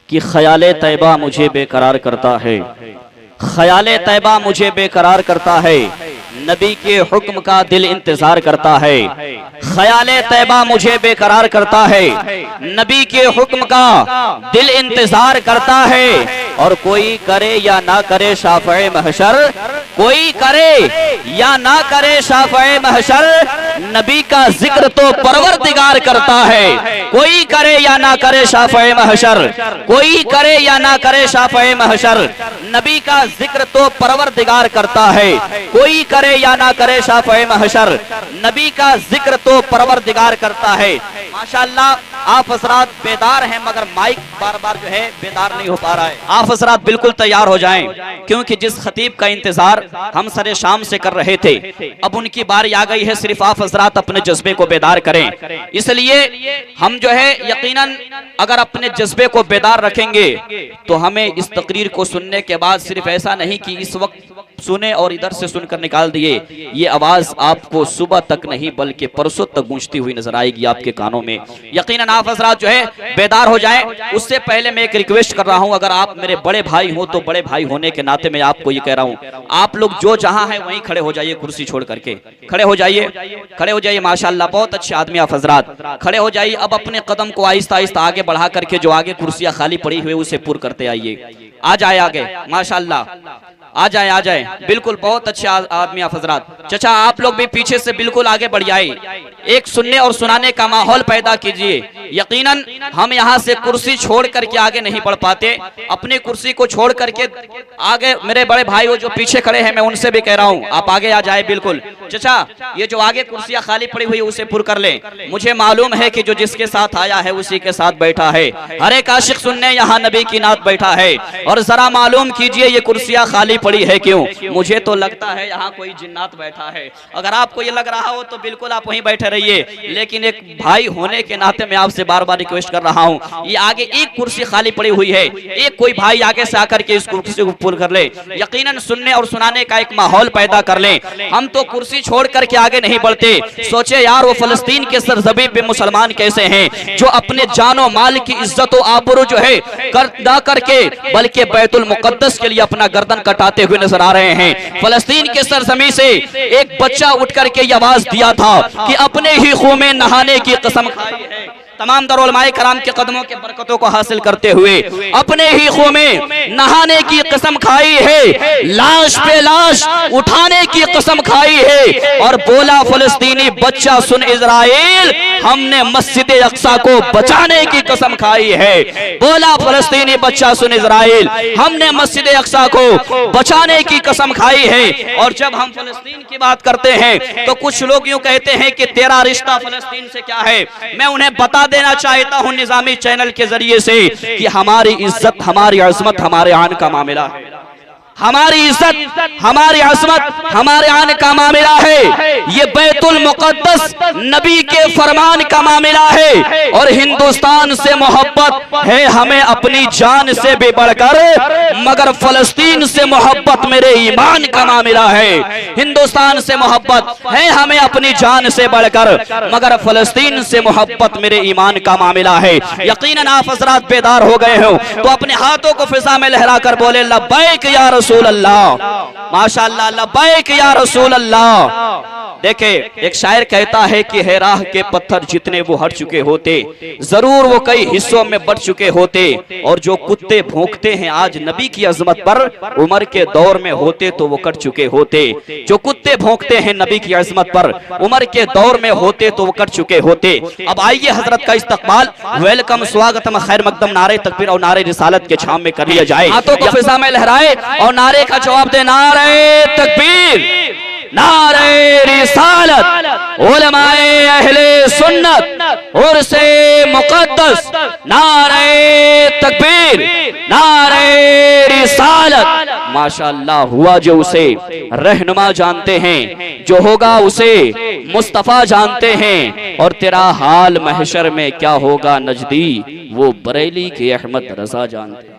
कि ख्याले तैबा मुझे बेकरार करता है, ख्याले तैबा मुझे बेकरार करता है, नबी के हुक्म का दिल इंतजार करता है। ख्याले तैबा मुझे बेकरार करता है, नबी के हुक्म का दिल इंतजार करता है। और कोई करे या ना करे शाफ़ए महशर, कोई करे या ना करे शाफ़ए महशर, नबी का जिक्र तो परवरदिगार करता है। कोई करे या ना करे शाफ़ए महशर, कोई करे या ना करे शाफ़ए महशर, नबी का जिक्र तो परवरदिगार करता है। कोई करे या ना करे शाफ़ए महशर, नबी का जिक्र तो परवरदिगार करता है। माशाअल्लाह आप हज़रात बेदार हैं, मगर माइक बार बार जो है बेदार नहीं हो पा रहा है। आप हज़रात बिल्कुल तैयार हो जाएं, क्योंकि जिस खतीब का इंतजार हम सरे शाम से कर रहे थे, अब उनकी बारी आ गई है। सिर्फ आप हज़रात अपने जज्बे को बेदार करें। इसलिए हम जो है यकीनन अगर अपने जज्बे को बेदार रखेंगे तो हमें इस तकरीर को सुनने के बाद सिर्फ ऐसा नहीं कि इस वक्त सुने और इधर से सुनकर निकाल दिए, ये आवाज आपको सुबह तक नहीं बल्कि परसों तक गूंजती हुई नजर आएगी आपके कानों में। यकीनन आप हज़रात जो है बेदार हो जाएं। उससे पहले मैं एक रिक्वेस्ट कर रहा हूं, अगर आप मेरे बड़े भाई हो तो बड़े भाई होने के नाते मैं आपको ये कह रहा हूं, आप लोग जो जहां है वहीं खड़े हो जाइए, कुर्सी छोड़ करके खड़े हो जाइए, खड़े हो जाइए। माशाअल्लाह बहुत अच्छे आदमी आप हज़रात, खड़े हो जाइए। अब अपने कदम को आहिस्ता आहिस्ता आगे बढ़ा करके जो आगे कुर्सियां खाली पड़ी हुई उसे पूर्ण करते आइए। आ जाए आगे, माशाअल्लाह आ जाए, आ जाए। बिल्कुल बहुत अच्छे आदमी आप हज़रात। चचा आप लोग भी पीछे से बिल्कुल आगे बढ़ जाए, एक सुनने और सुनाने का माहौल पैदा कीजिए। यकीनन हम यहाँ से कुर्सी छोड़ करके आगे नहीं बढ़ पाते, अपनी कुर्सी को छोड़ करके आगे मेरे बड़े भाई वो जो पीछे खड़े हैं मैं उनसे भी कह रहा हूँ आप आगे आ जाए। बिल्कुल चचा ये जो आगे कुर्सियां खाली पड़ी हुई उसे पूर्ण कर लें। मुझे मालूम है कि जो जिसके साथ आया है उसी के साथ बैठा है। हर एक आशिक सुनने यहाँ नबी की नात बैठा है, और जरा मालूम कीजिए ये कुर्सियां खाली पड़ी है क्यों? मुझे तो लगता है यहाँ कोई जिन्नात बैठा है। अगर आपको ये लग रहा हो तो बिल्कुल आप वहीं बैठे रहिए, लेकिन एक भाई होने के नाते मैं आपसे बार बार रिक्वेस्ट कर रहा हूँ, ये आगे एक कुर्सी खाली पड़ी हुई है, एक कोई भाई आगे से आकर के इस कुर्सी को पूर्ण कर ले। यकीनन सुनने और सुनाने का एक माहौल पैदा कर ले। हम तो कुर्सी छोड़ करके आगे नहीं बढ़ते। सोचे यार वो फलस्तीन के सरजमीन पे मुसलमान कैसे हैं जो अपने जानो माल की इज्जत और आबरू जो है ना करके बल्कि बैतुल मुकद्दस के लिए अपना गर्दन कटाते हुए नजर आ रहे हैं। फलस्तीन के सरजमीन से एक बच्चा उठ करके आवाज दिया था कि अपने ही खून में नहाने की कसम खाई है। तमाम दर उलमाए कराम के कदमों के बरकतों को हासिल करते हुए अपने ही खून में नहाने की कसम खाई है, लाश पे लाश उठाने की कसम खाई है, और बोला फलस्तीनी बच्चा सुन इजराइल हमने मस्जिद अक्सा को बचाने की कसम खाई है। बोला फलस्तीनी बच्चा सुन इजराइल हमने मस्जिद अक्सा को बचाने की कसम खाई है। और जब हम फलस्तीन की बात करते हैं तो कुछ लोग यूं कहते हैं कि तेरा रिश्ता फलस्तीन से क्या है। मैं उन्हें बता देना चाहता हूं निजामी चैनल के जरिए से कि हमारी इज्जत हमारी अजमत हमारे आन का मामला है। हमारी इज्जत हमारी अजमत हमारे आन का मामला है। ये बैतुल मुकद्दस नबी के फरमान का मामला है, और हिंदुस्तान से मोहब्बत है हमें अपनी जान से भी बढ़कर, मगर फलस्तीन से मोहब्बत मेरे ईमान का मामला है। हिंदुस्तान से मोहब्बत है हमें अपनी जान से बढ़कर, मगर फलस्तीन से मोहब्बत मेरे ईमान का मामला है। यकीनन आप हज़रात बेदार हो गए हो तो अपने हाथों को फिजा में लहरा कर बोले लब्बैक या रसूल अल्लाह। माशाअल्लाह लब्बैक या रसूल अल्लाह। देखे एक शायर कहता है कि है राह के पत्थर जितने वो हट चुके होते, जरूर वो कई हिस्सों में बढ़ चुके होते, और जो कुत्ते भौंकते हैं आज नबी की अजमत पर उमर के दौर में होते तो वो कट चुके होते। जो कुत्ते भौंकते हैं नबी की अजमत पर उमर के दौर में होते तो वो कट चुके होते। अब आइए हजरत का इस्तकबाल वेलकम स्वागतम खैर मकदम नारे तकबीर और नारे रिसालत के छाम में कर लिया जाए। हाथों को फिजा में लहराए और नारे का जवाब दे, नारे तकबीर नारे रिसालत उलमाए अहले सुन्नत और से मुकद्दस, नारे तकबीर नारे रिसालत। माशाअल्लाह हुआ जो उसे रहनुमा जानते हैं, जो होगा उसे मुस्तफा जानते हैं, और तेरा हाल महशर में क्या होगा नजदी वो बरेली के अहमद रजा जानते हैं।